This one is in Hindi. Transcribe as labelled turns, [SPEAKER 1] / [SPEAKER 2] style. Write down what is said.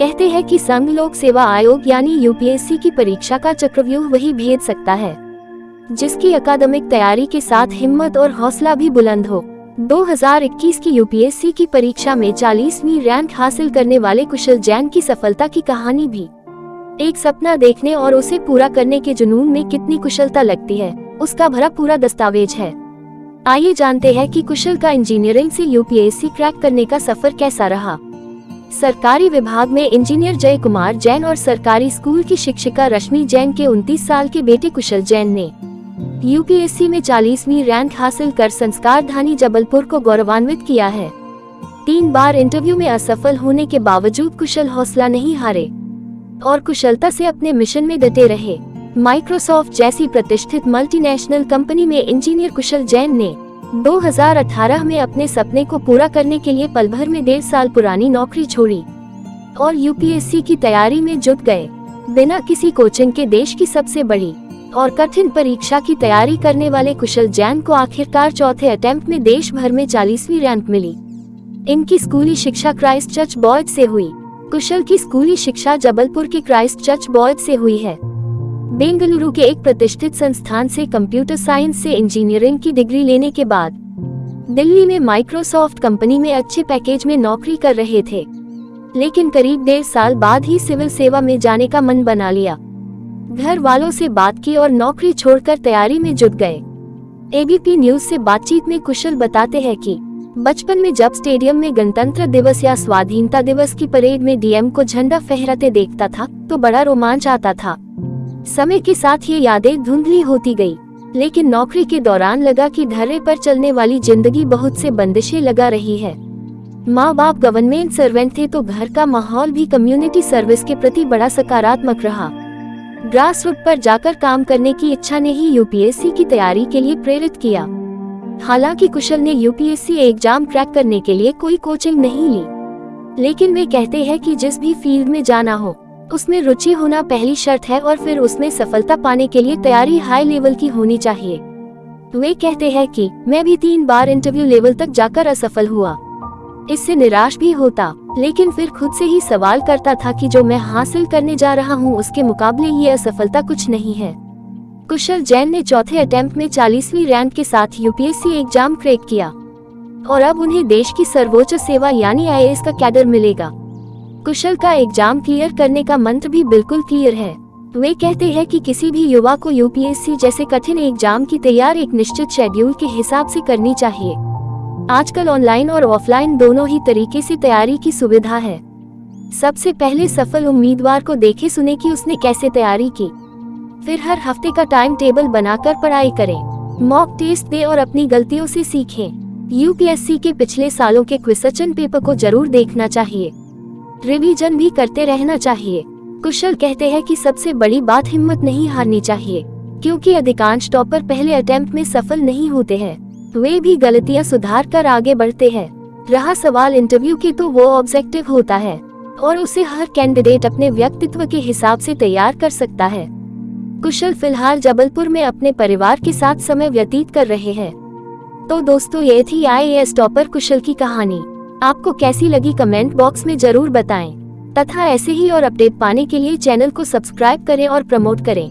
[SPEAKER 1] कहते हैं कि संघ लोक सेवा आयोग यानी यूपीएससी की परीक्षा का चक्रव्यूह वही भेद सकता है जिसकी अकादमिक तैयारी के साथ हिम्मत और हौसला भी बुलंद हो। 2021 की यूपीएससी की परीक्षा में 40वीं रैंक हासिल करने वाले कुशल जैन की सफलता की कहानी भी एक सपना देखने और उसे पूरा करने के जुनून में कितनी कुशलता लगती है उसका भरा पूरा दस्तावेज है। आइए जानते हैं कि कुशल का इंजीनियरिंग से यूपीएससी क्रैक करने का सफर कैसा रहा। सरकारी विभाग में इंजीनियर जय कुमार जैन और सरकारी स्कूल की शिक्षिका रश्मि जैन के 29 साल के बेटे कुशल जैन ने यूपीएससी में 40वीं रैंक हासिल कर संस्कारधानी जबलपुर को गौरवान्वित किया है। 3 बार इंटरव्यू में असफल होने के बावजूद कुशल हौसला नहीं हारे और कुशलता से अपने मिशन में डटे रहे। माइक्रोसॉफ्ट जैसी प्रतिष्ठित मल्टीनेशनल कंपनी में इंजीनियर कुशल जैन ने 2018 में अपने सपने को पूरा करने के लिए पल भर में 1.5 साल पुरानी नौकरी छोड़ी और यूपीएससी की तैयारी में जुट गए। बिना किसी कोचिंग के देश की सबसे बड़ी और कठिन परीक्षा की तैयारी करने वाले कुशल जैन को आखिरकार चौथे अटेम्प्ट में देश भर में 40वीं रैंक मिली। इनकी स्कूली शिक्षा क्राइस्ट चर्च बॉयज से हुई। कुशल की स्कूली शिक्षा जबलपुर के क्राइस्ट चर्च बॉयज से हुई है। बेंगलुरु के एक प्रतिष्ठित संस्थान से कंप्यूटर साइंस से इंजीनियरिंग की डिग्री लेने के बाद दिल्ली में माइक्रोसॉफ्ट कंपनी में अच्छे पैकेज में नौकरी कर रहे थे, लेकिन करीब 1.5 साल बाद ही सिविल सेवा में जाने का मन बना लिया। घर वालों से बात की और नौकरी छोड़कर तैयारी में जुट गए। एबीपी न्यूज से बातचीत में कुशल बताते हैं कि बचपन में जब स्टेडियम में गणतंत्र दिवस या स्वाधीनता दिवस की परेड में डीएम को झंडा फहराते देखता था तो बड़ा रोमांच आता था। समय के साथ ये यादें धुंधली होती गई, लेकिन नौकरी के दौरान लगा कि धर्रे पर चलने वाली जिंदगी बहुत से बंदिशें लगा रही है। माँ बाप गवर्नमेंट सर्वेंट थे तो घर का माहौल भी कम्युनिटी सर्विस के प्रति बड़ा सकारात्मक रहा। ग्रास रूट पर जाकर काम करने की इच्छा ने ही यूपीएससी की तैयारी के लिए प्रेरित किया। हालांकि कुशल ने यूपीएससी एग्जाम क्रैक करने के लिए कोई कोचिंग नहीं ली, लेकिन वे कहते हैं कि जिस भी फील्ड में जाना हो उसमें रुचि होना पहली शर्त है और फिर उसमें सफलता पाने के लिए तैयारी हाई लेवल की होनी चाहिए। वे कहते हैं कि मैं भी 3 बार इंटरव्यू लेवल तक जाकर असफल हुआ, इससे निराश भी होता, लेकिन फिर खुद से ही सवाल करता था कि जो मैं हासिल करने जा रहा हूँ उसके मुकाबले ये असफलता कुछ नहीं है। कुशल जैन ने चौथे अटेम्प्ट में 40वीं रैंक के साथ यूपीएससी एग्जाम क्रैक किया और अब उन्हें देश की सर्वोच्च सेवा यानी आईएएस का कैडर मिलेगा। कुशल का एग्जाम क्लियर करने का मंत्र भी बिल्कुल क्लियर है। वे कहते हैं कि किसी भी युवा को यूपीएससी जैसे कठिन एग्जाम की तैयारी एक निश्चित शेड्यूल के हिसाब से करनी चाहिए। आजकल ऑनलाइन और ऑफलाइन दोनों ही तरीके से तैयारी की सुविधा है। सबसे पहले सफल उम्मीदवार को देखे सुने कि उसने कैसे तैयारी की, फिर हर हफ्ते का टाइम टेबल बनाकर पढ़ाई करें, मॉक टेस्ट दें और अपनी गलतियों से सीखें। यूपीएससी के पिछले सालों के क्वेश्चन पेपर को जरूर देखना चाहिए, रिवीजन भी करते रहना चाहिए। कुशल कहते हैं कि सबसे बड़ी बात हिम्मत नहीं हारनी चाहिए, क्योंकि अधिकांश टॉपर पहले अटेम्प्ट में सफल नहीं होते हैं, वे भी गलतियां सुधार कर आगे बढ़ते हैं। रहा सवाल इंटरव्यू की, तो वो ऑब्जेक्टिव होता है और उसे हर कैंडिडेट अपने व्यक्तित्व के हिसाब से तैयार कर सकता है। कुशल फिलहाल जबलपुर में अपने परिवार के साथ समय व्यतीत कर रहे हैं। तो दोस्तों, ये थी आईएएस टॉपर कुशल की कहानी। आपको कैसी लगी कमेंट बॉक्स में जरूर बताएं तथा ऐसे ही और अपडेट पाने के लिए चैनल को सब्सक्राइब करें और प्रमोट करें।